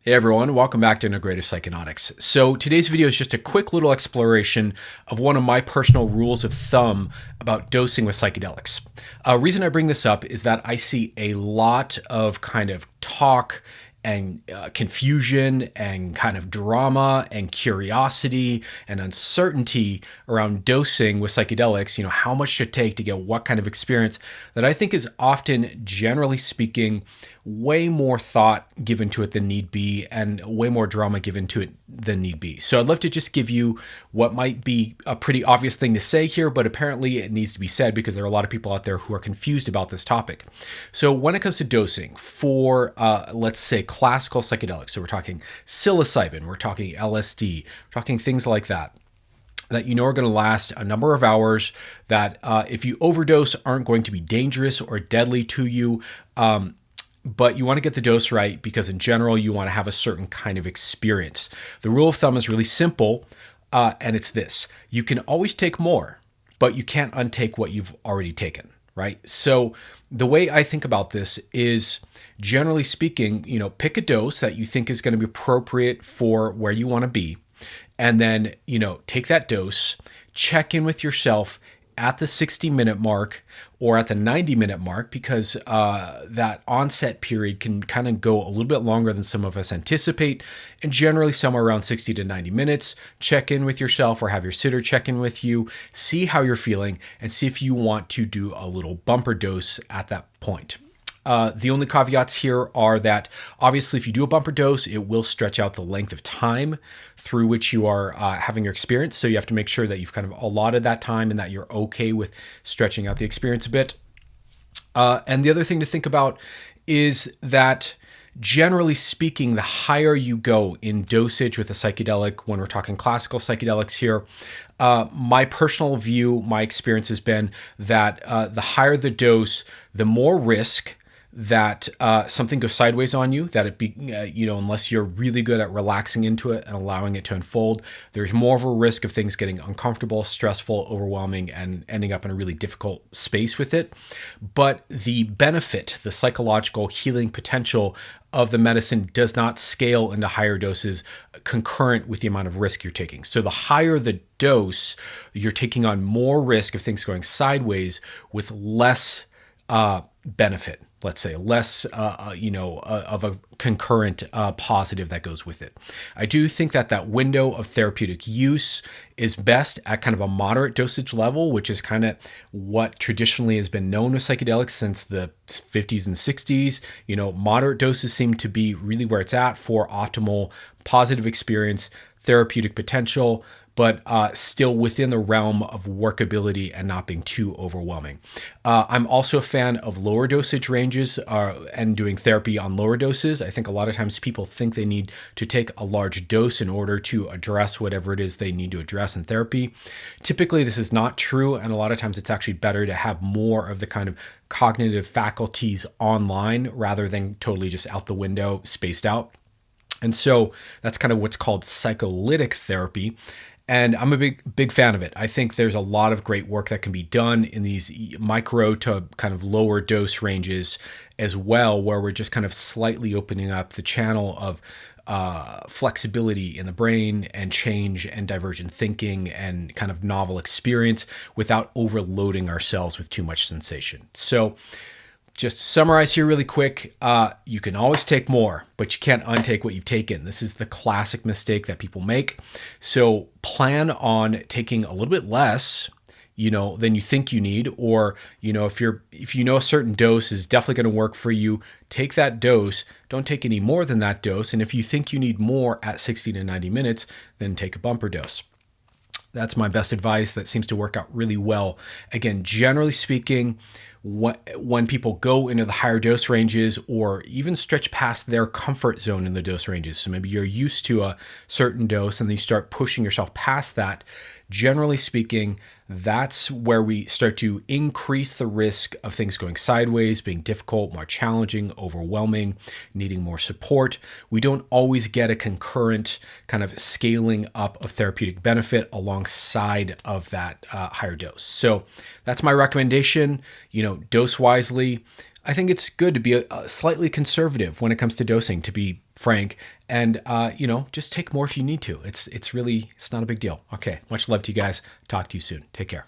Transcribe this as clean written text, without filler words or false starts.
Hey everyone, welcome back to Integrative Psychonautics. So today's video is just a quick little exploration of one of my personal rules of thumb about dosing with psychedelics. Reason I bring this up is that I see a lot of kind of talk and confusion and kind of drama and curiosity and uncertainty around dosing with psychedelics, how much to take to get what kind of experience that I think is often, generally speaking, way more thought given to it than need be and way more drama given to it than need be. So I'd love to just give you what might be a pretty obvious thing to say here, but apparently it needs to be said because there are a lot of people out there who are confused about this topic. So when it comes to dosing for, let's say, classical psychedelics, so we're talking psilocybin, we're talking LSD, we're talking things like that are going to last a number of hours, that if you overdose aren't going to be dangerous or deadly to you, but you want to get the dose right because in general, you want to have a certain kind of experience. The rule of thumb is really simple, and it's this. You can always take more, but you can't untake what you've already taken, right? So the way I think about this is, generally speaking, pick a dose that you think is going to be appropriate for where you want to be, and then, take that dose, check in with yourself at the 60-minute mark or at the 90-minute mark, because that onset period can kind of go a little bit longer than some of us anticipate, and generally somewhere around 60 to 90 minutes. Check in with yourself or have your sitter check in with you, see how you're feeling, and see if you want to do a little bumper dose at that point. The only caveats here are that obviously if you do a bumper dose, it will stretch out the length of time through which you are having your experience. So you have to make sure that you've kind of allotted that time and that you're okay with stretching out the experience a bit. And the other thing to think about is that, generally speaking, the higher you go in dosage with a psychedelic, when we're talking classical psychedelics here, my personal view, my experience has been that the higher the dose, the more risk that something goes sideways on you, that it be, unless you're really good at relaxing into it and allowing it to unfold, there's more of a risk of things getting uncomfortable, stressful, overwhelming, and ending up in a really difficult space with it. But the benefit, the psychological healing potential of the medicine does not scale into higher doses concurrent with the amount of risk you're taking. So the higher the dose, you're taking on more risk of things going sideways with less benefit, let's say, less, of a concurrent positive that goes with it. I do think that window of therapeutic use is best at kind of a moderate dosage level, which is kind of what traditionally has been known with psychedelics since the 50s and 60s. Moderate doses seem to be really where it's at for optimal positive experience, therapeutic potential, but still within the realm of workability and not being too overwhelming. I'm also a fan of lower dosage ranges and doing therapy on lower doses. I think a lot of times people think they need to take a large dose in order to address whatever it is they need to address in therapy. Typically, this is not true, and a lot of times it's actually better to have more of the kind of cognitive faculties online rather than totally just out the window, spaced out. And so that's kind of what's called psycholytic therapy. And I'm a big fan of it. I think there's a lot of great work that can be done in these micro to kind of lower dose ranges as well, where we're just kind of slightly opening up the channel of flexibility in the brain and change and divergent thinking and kind of novel experience without overloading ourselves with too much sensation. So just to summarize here really quick, you can always take more, but you can't untake what you've taken. This is the classic mistake that people make. So plan on taking a little bit less, than you think you need, or, if a certain dose is definitely going to work for you, take that dose. Don't take any more than that dose. And if you think you need more at 60 to 90 minutes, then take a bumper dose. That's my best advice. That seems to work out really well. Again, generally speaking, when people go into the higher dose ranges or even stretch past their comfort zone in the dose ranges, so maybe you're used to a certain dose and then you start pushing yourself past that, generally speaking, that's where we start to increase the risk of things going sideways, being difficult, more challenging, overwhelming, needing more support. We don't always get a concurrent kind of scaling up of therapeutic benefit alongside of that higher dose. So that's my recommendation. Dose wisely. I think it's good to be slightly conservative when it comes to dosing, to be frank, and just take more if you need to. It's not a big deal. Okay, much love to you guys. Talk to you soon. Take care.